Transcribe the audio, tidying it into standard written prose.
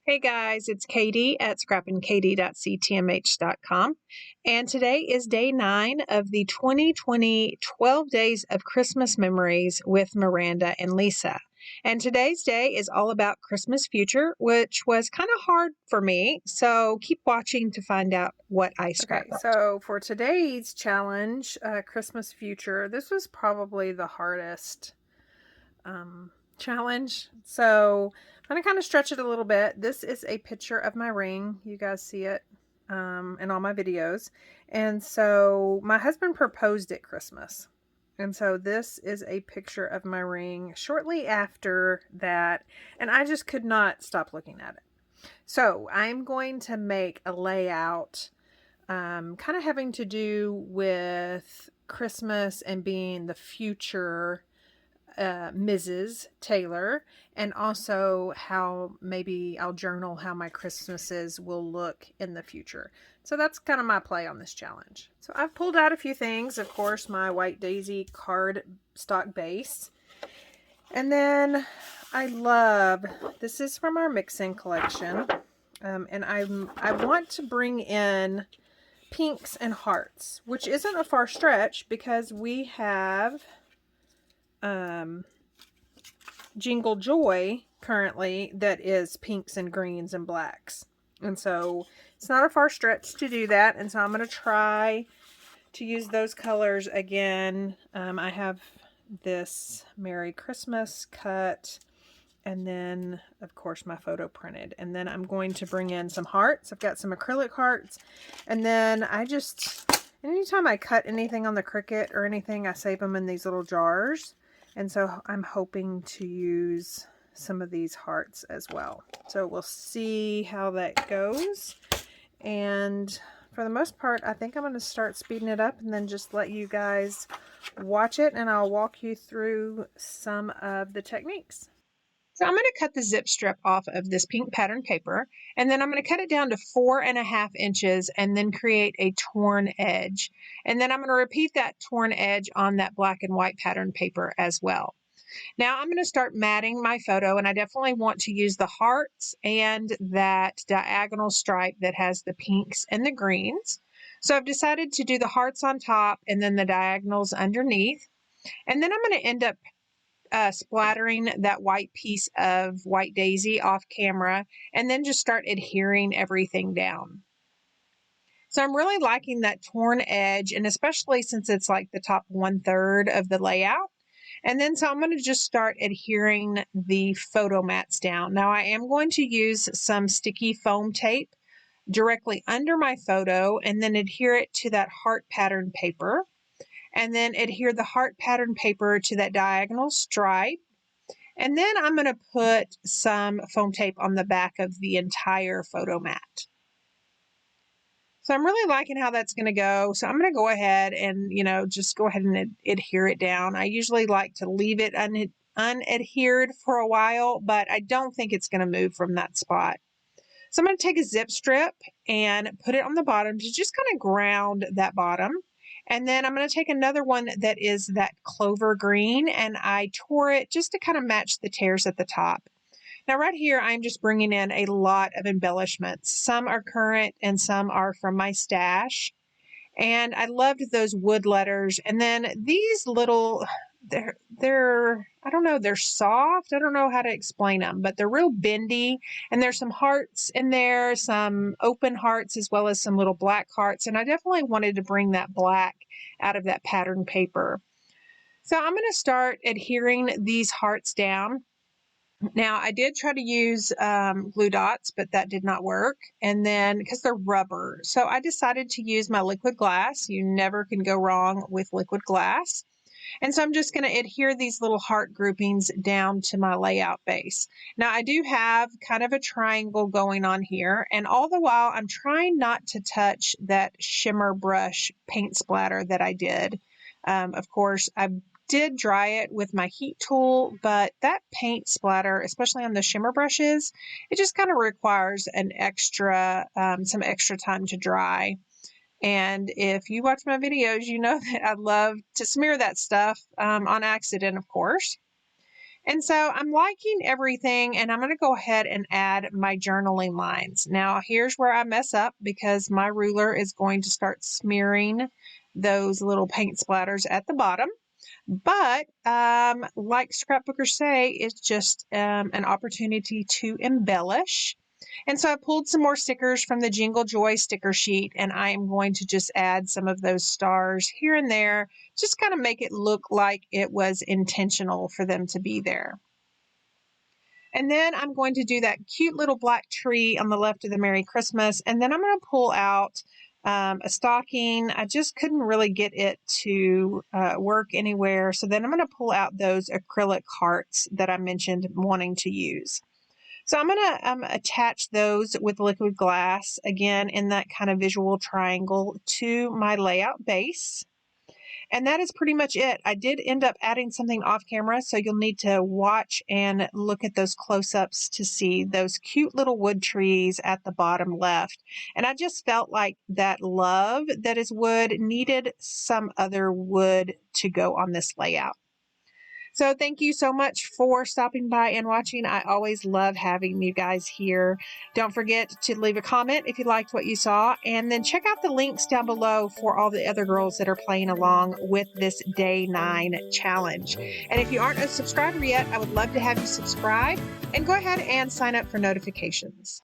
Hey guys, it's Katie at scrappinkaty.ctmh.com, and today is day 9 of the 2020 12 Days of Christmas Memories with Miranda and Lisa. And today's day is all about Christmas Future, which was kind of hard for me, so keep watching to find out what I scrapped. Okay, so for today's challenge, Christmas Future, this was probably the hardest challenge. So I'm going to kind of stretch it a little bit. This is a picture of my ring. You guys see it in all my videos. And so my husband proposed at Christmas. And so this is a picture of my ring shortly after that. And I just could not stop looking at it. So I'm going to make a layout kind of having to do with Christmas and being the future Mrs. Taylor, and also how maybe I'll journal how my Christmases will look in the future. So that's kind of my play on this challenge. So I've pulled out a few things, of course, my White Daisy card stock base. And then I love, this is from our mix-in collection. And I want to bring in pinks and hearts, which isn't a far stretch because we have Jingle Joy currently that is pinks and greens and blacks. And so it's not a far stretch to do that. And so I'm going to try to use those colors again. I have this Merry Christmas cut. And then, of course, my photo printed. And then I'm going to bring in some hearts. I've got some acrylic hearts. And then anytime I cut anything on the Cricut or anything, I save them in these little jars. And so I'm hoping to use some of these hearts as well. So we'll see how that goes. And for the most part, I think I'm going to start speeding it up and then just let you guys watch it. And I'll walk you through some of the techniques. So I'm going to cut the zip strip off of this pink pattern paper, and then I'm going to cut it down to 4.5 inches and then create a torn edge. And then I'm going to repeat that torn edge on that black and white pattern paper as well. Now I'm going to start matting my photo, and I definitely want to use the hearts and that diagonal stripe that has the pinks and the greens. So I've decided to do the hearts on top and then the diagonals underneath. And then I'm going to end up splattering that white piece of White Daisy off camera and then just start adhering everything down. So I'm really liking that torn edge, and especially since it's like the top 1/3 of the layout. And then so I'm going to just start adhering the photo mats down. Now I am going to use some sticky foam tape directly under my photo and then adhere it to that heart pattern paper. And then adhere the heart pattern paper to that diagonal stripe. And then I'm going to put some foam tape on the back of the entire photo mat. So I'm really liking how that's going to go. So I'm going to go ahead and, just go ahead and adhere it down. I usually like to leave it unadhered for a while, but I don't think it's going to move from that spot. So I'm going to take a zip strip and put it on the bottom to just kind of ground that bottom. And then I'm going to take another one that is that clover green, and I tore it just to kind of match the tears at the top. Now right here, I'm just bringing in a lot of embellishments. Some are current and some are from my stash. And I loved those wood letters. And then these little, they're I don't know, they're soft. I don't know how to explain them, but they're real bendy. And there's some hearts in there, some open hearts, as well as some little black hearts. And I definitely wanted to bring that black out of that pattern paper. So I'm going to start adhering these hearts down. Now, I did try to use glue dots, but that did not work. And then, because they're rubber, so I decided to use my liquid glass. You never can go wrong with liquid glass. And so I'm just going to adhere these little heart groupings down to my layout base. Now, I do have kind of a triangle going on here. And all the while, I'm trying not to touch that shimmer brush paint splatter that I did. Of course, I did dry it with my heat tool, but that paint splatter, especially on the shimmer brushes, it just kind of requires some extra time to dry. And if you watch my videos, you know that I love to smear that stuff on accident, of course. And so I'm liking everything, and I'm going to go ahead and add my journaling lines. Now, here's where I mess up because my ruler is going to start smearing those little paint splatters at the bottom. But like scrapbookers say, it's just an opportunity to embellish. And so I pulled some more stickers from the Jingle Joy sticker sheet, and I am going to just add some of those stars here and there, just kind of make it look like it was intentional for them to be there. And then I'm going to do that cute little black tree on the left of the Merry Christmas. And then I'm going to pull out a stocking. I just couldn't really get it to work anywhere. So then I'm going to pull out those acrylic hearts that I mentioned wanting to use. So I'm going to attach those with liquid glass, again, in that kind of visual triangle to my layout base. And that is pretty much it. I did end up adding something off camera, so you'll need to watch and look at those close-ups to see those cute little wood trees at the bottom left. And I just felt like that love that is wood needed some other wood to go on this layout. So thank you so much for stopping by and watching. I always love having you guys here. Don't forget to leave a comment if you liked what you saw, and then check out the links down below for all the other girls that are playing along with this Day 9 challenge. And if you aren't a subscriber yet, I would love to have you subscribe and go ahead and sign up for notifications.